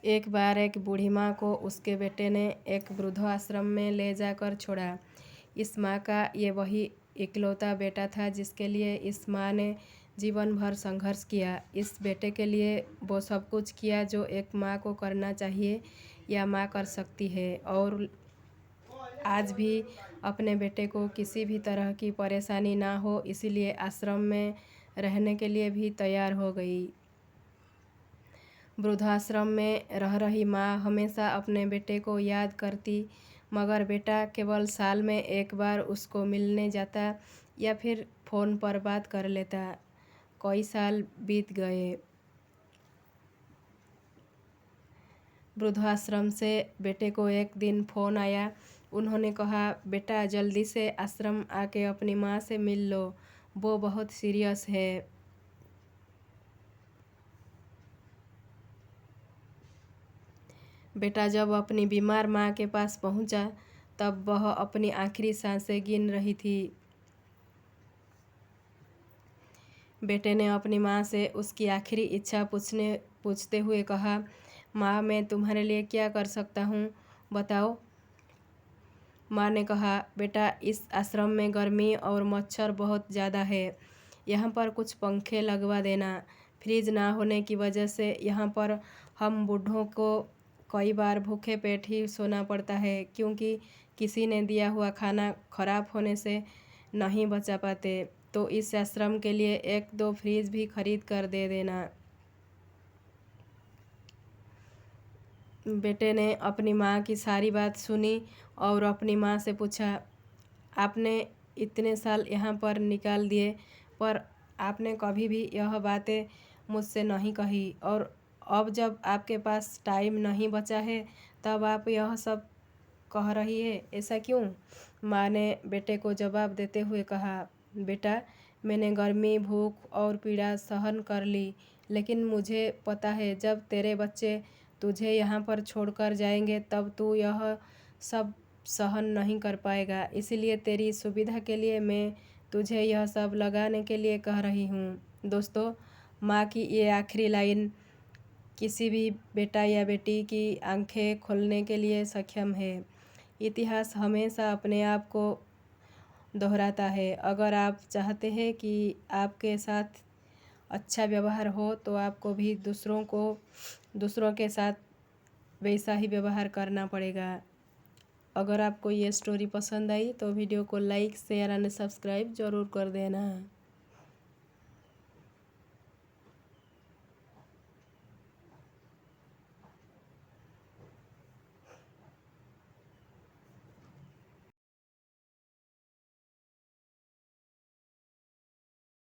एक बार एक बूढ़ी माँ को उसके बेटे ने एक वृद्धाश्रम में ले जाकर छोड़ा। इस माँ का ये वही इकलौता बेटा था जिसके लिए इस माँ ने जीवन भर संघर्ष किया। इस बेटे के लिए वो सब कुछ किया जो एक माँ को करना चाहिए या माँ कर सकती है, और आज भी अपने बेटे को किसी भी तरह की परेशानी ना हो इसीलिए आश्रम में रहने के लिए भी तैयार हो गई। वृद्धाश्रम में रह रही माँ हमेशा अपने बेटे को याद करती, मगर बेटा केवल साल में एक बार उसको मिलने जाता या फिर फ़ोन पर बात कर लेता। कई साल बीत गए। वृद्धाश्रम से बेटे को एक दिन फ़ोन आया। उन्होंने कहा, बेटा जल्दी से आश्रम आके अपनी माँ से मिल लो, वो बहुत सीरियस है। बेटा जब अपनी बीमार माँ के पास पहुँचा तब वह अपनी आखिरी सांसें गिन रही थी। बेटे ने अपनी माँ से उसकी आखिरी इच्छा पूछते हुए कहा, माँ मैं तुम्हारे लिए क्या कर सकता हूँ, बताओ। माँ ने कहा, बेटा इस आश्रम में गर्मी और मच्छर बहुत ज़्यादा है, यहाँ पर कुछ पंखे लगवा देना। फ्रिज ना होने की वजह से यहाँ पर हम बूढ़ों को कई बार भूखे पेट ही सोना पड़ता है, क्योंकि किसी ने दिया हुआ खाना खराब होने से नहीं बचा पाते। तो इस आश्रम के लिए एक दो फ्रिज भी खरीद कर दे देना। बेटे ने अपनी माँ की सारी बात सुनी और अपनी माँ से पूछा, आपने इतने साल यहाँ पर निकाल दिए पर आपने कभी भी यह बातें मुझसे नहीं कही, और अब जब आपके पास टाइम नहीं बचा है तब आप यह सब कह रही है, ऐसा क्यों? माँ ने बेटे को जवाब देते हुए कहा, बेटा मैंने गर्मी, भूख और पीड़ा सहन कर ली, लेकिन मुझे पता है जब तेरे बच्चे तुझे यहाँ पर छोड़कर जाएंगे तब तू यह सब सहन नहीं कर पाएगा। इसलिए तेरी सुविधा के लिए मैं तुझे यह सब लगाने के लिए कह रही हूँ। दोस्तों, माँ की ये आखिरी लाइन किसी भी बेटा या बेटी की आंखें खोलने के लिए सक्षम है। इतिहास हमेशा अपने आप को दोहराता है। अगर आप चाहते हैं कि आपके साथ अच्छा व्यवहार हो तो आपको भी दूसरों के साथ वैसा ही व्यवहार करना पड़ेगा। अगर आपको ये स्टोरी पसंद आई तो वीडियो को लाइक, शेयर एंड सब्सक्राइब ज़रूर कर देना।